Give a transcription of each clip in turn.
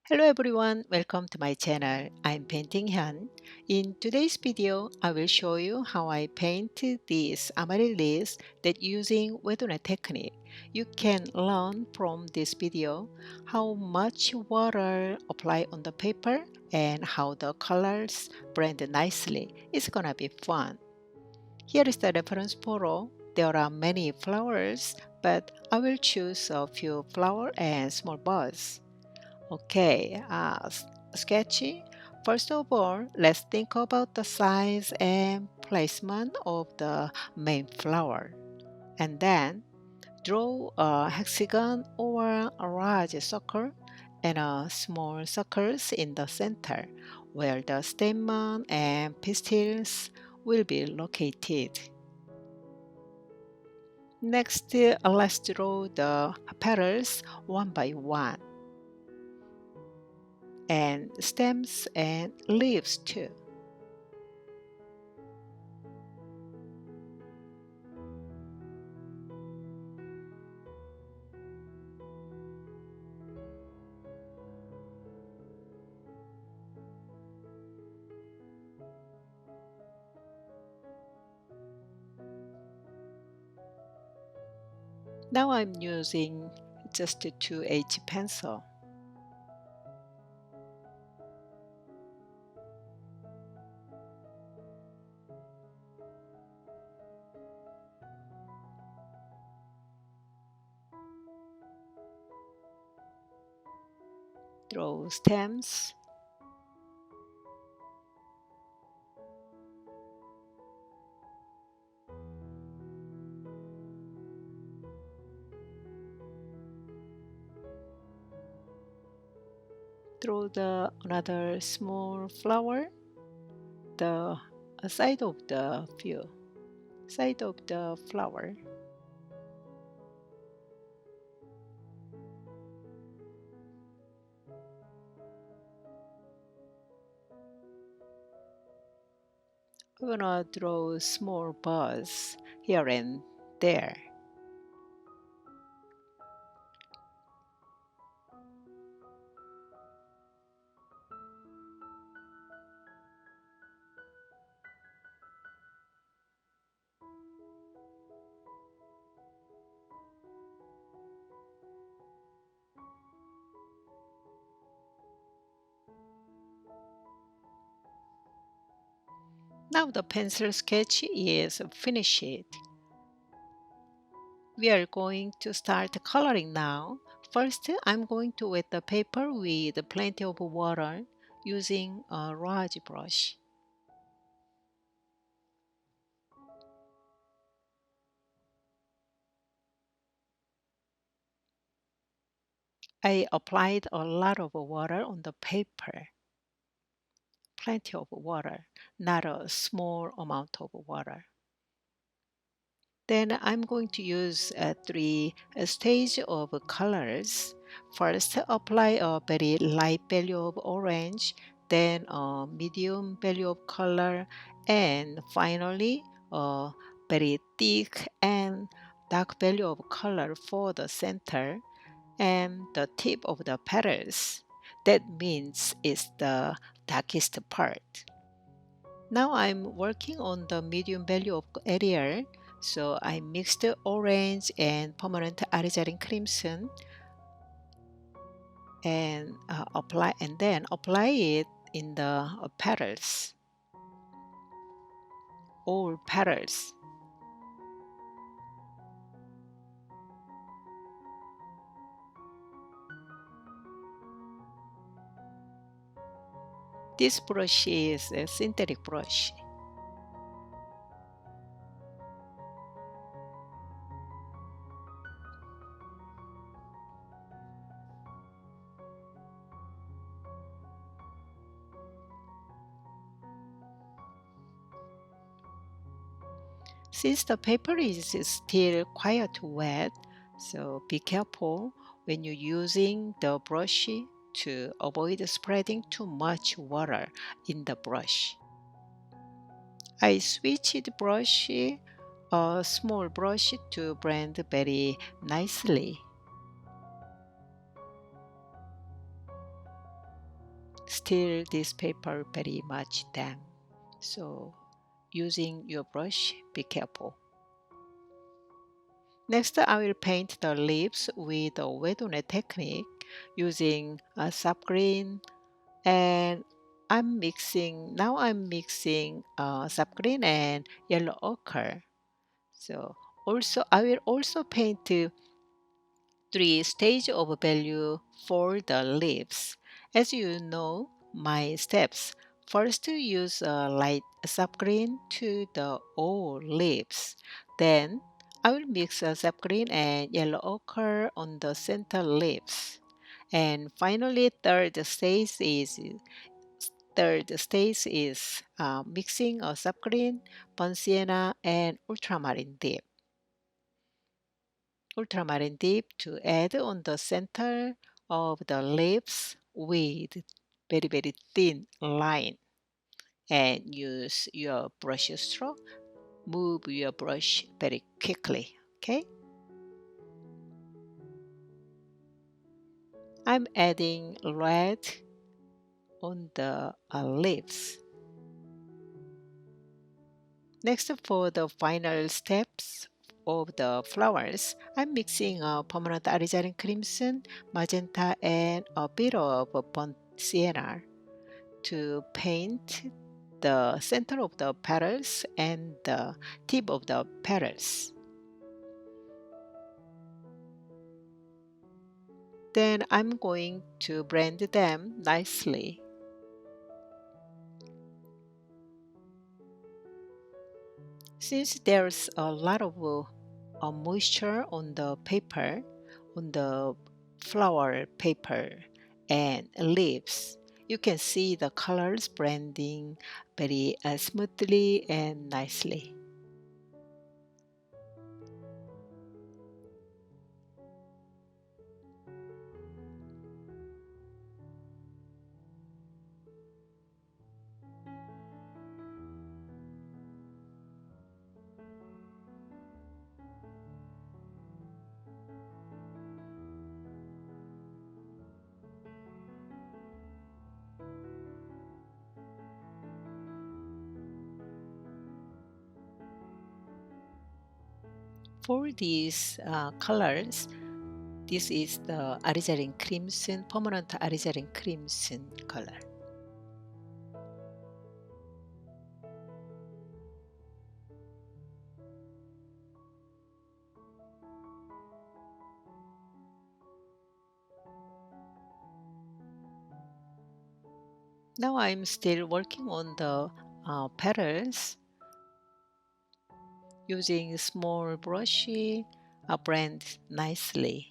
Hello everyone, welcome to my channel. I'm Painting Hyun. In today's video, I will show you how I paint this amaryllis that using watercolor technique. You can learn from this video how much water apply on the paper and how the colors blend nicely. It's gonna be fun. Here is the reference photo. There are many flowers, but I will choose a few flowers and small buds. Okay, sketchy. First of all, let's think about the size and placement of the main flower. And then draw a hexagon or a large circle and a small circles in the center where the stamen and petals will be located. Next, let's draw the petals one by one, and stems and leaves too. Now I'm using just a 2H pencil. Draw stems, draw the another small flower, the side of the flower. We're gonna draw small buds here and there. Now the pencil sketch is finished. We are going to start coloring now. First, I'm going to wet the paper with plenty of water using a large brush. I applied a lot of water on the paper, plenty of water, not a small amount of water. Then I'm going to use three stages of colors. First, apply a very light value of orange, then a medium value of color, and finally a very thick and dark value of color for the center and the tip of the petals. That means it's the darkest part. Now I'm working on the medium value of area, so I mixed orange and permanent alizarin crimson and apply it in the petals, all petals. This brush is a synthetic brush. Since the paper is still quite wet, so be careful when you're using the brush to avoid spreading too much water in the brush. I switched brush, a small brush to blend very nicely. still this paper very much damp. So using your brush, be careful. Next, I will paint the lips with a wet on technique using a soft green, and I'm mixing soft green and yellow ochre. So also I will also paint three stage of value for the lips. As you know, my steps. First, to use a light subgreen to the all lips. Then, I will mix a subgreen and yellow ochre on the center lips. And finally, third stage is mixing a subgreen, burnt sienna, and ultramarine deep to add on the center of the lips with very thin line, and use your brush stroke. Move your brush very quickly. Okay, I'm adding red on the lips. Next, for the final steps of the flowers, I'm mixing a permanent alizarin crimson, magenta, and a bit of burnt sienna to paint the center of the petals and the tip of the petals. Then I'm going to blend them nicely. Since there's a lot of moisture on the paper, on the flower paper and leaves, you can see the colors blending very smoothly and nicely. For these colors, this is the alizarin crimson, permanent alizarin crimson color. Now I'm still working on the petals using small brush, blend nicely.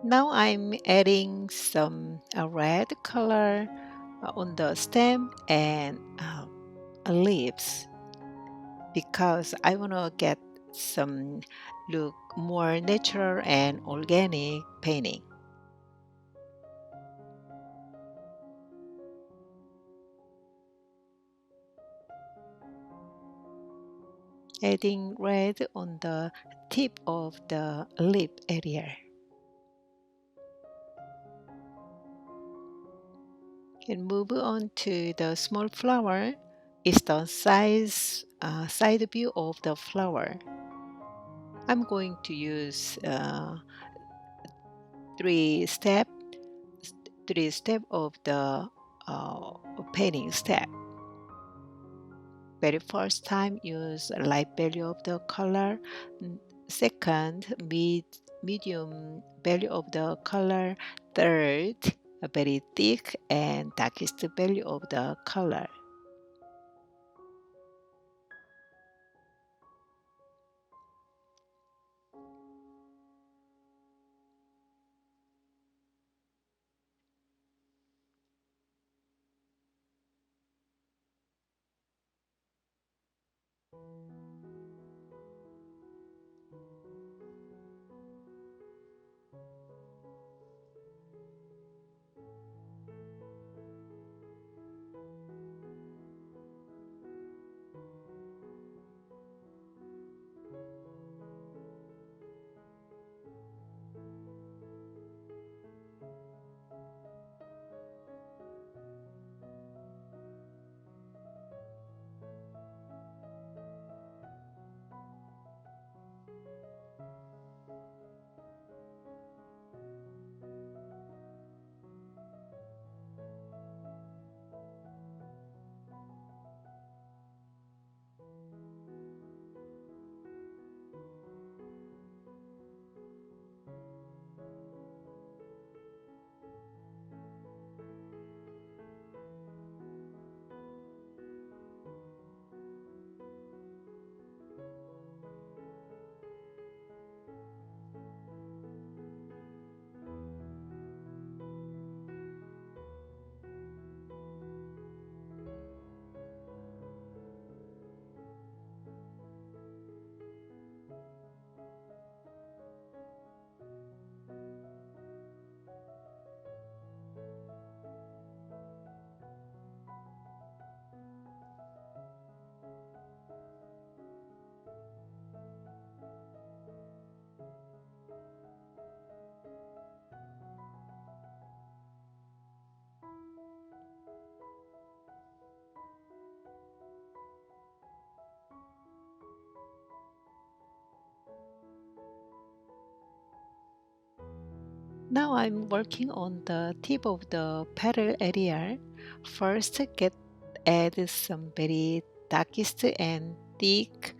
Now I'm adding some red color on the stem and leaves, because I want to get some look more natural and organic painting. Adding red on the tip of the lip area. And move on to the small flower is the side view of the flower. I'm going to use three step three step of the uh, painting step. Very first time, use light value of the color. Second, medium value of the color. Third, a very thick and darkest value of the color. Now I'm working on the tip of the petal area. First, add some very darkest and thick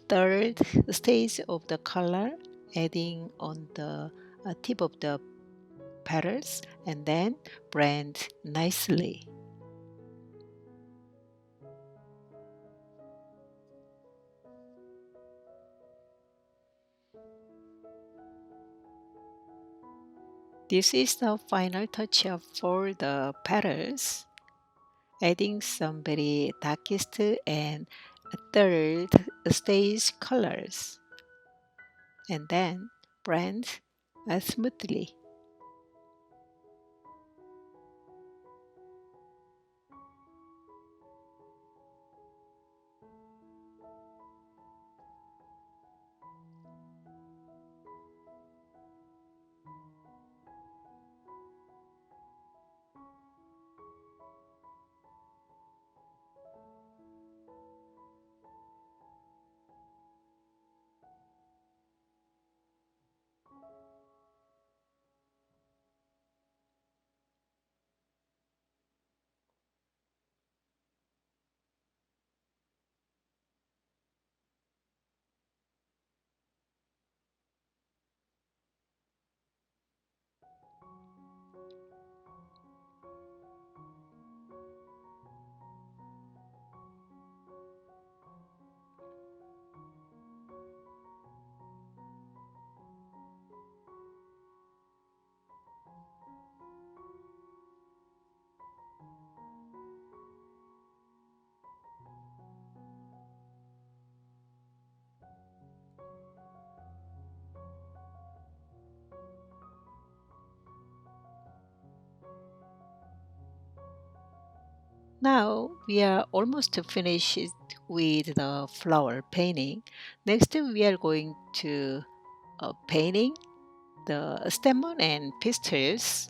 third stage of the color, adding on the tip of the petals, and then blend nicely. This is the final touch-up for the petals, adding some very darkest and third stage colors, and then blend smoothly. Now we are almost finished with the flower painting. Next we are going to painting the stamen and pistils.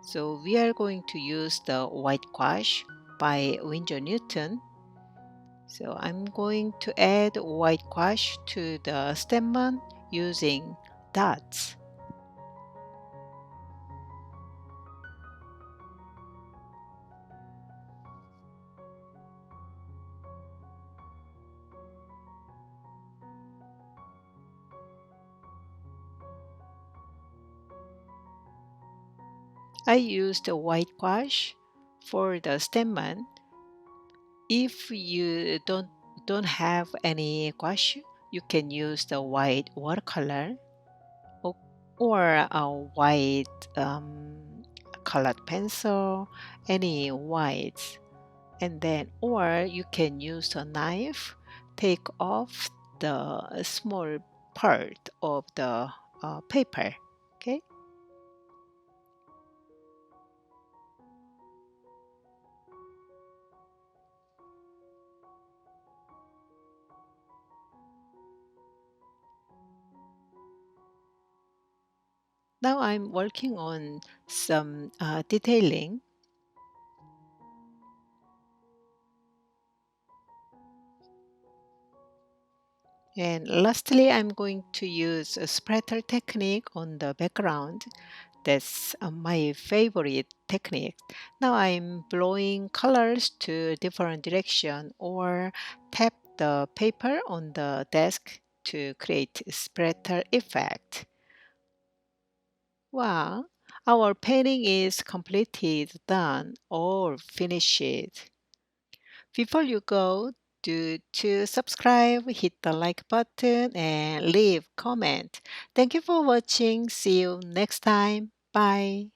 So we are going to use the white gouache. by Winsor Newton. So I'm going to add white gouache to the Stamen using dots. I used the white gouache for the Stamen. If you don't have any gouache, you can use the white watercolor or, or a white colored pencil, any whites. And then, or you can use a knife, take off the small part of the paper. Okay. Now I'm working on some detailing. And lastly, I'm going to use a splatter technique on the background. That's my favorite technique. Now I'm blowing colors to different direction or tap the paper on the desk to create splatter effect. Wow, our painting is completed, done, or finished. Before you go, do to subscribe, hit the like button, and leave comment. Thank you for watching. See you next time. Bye.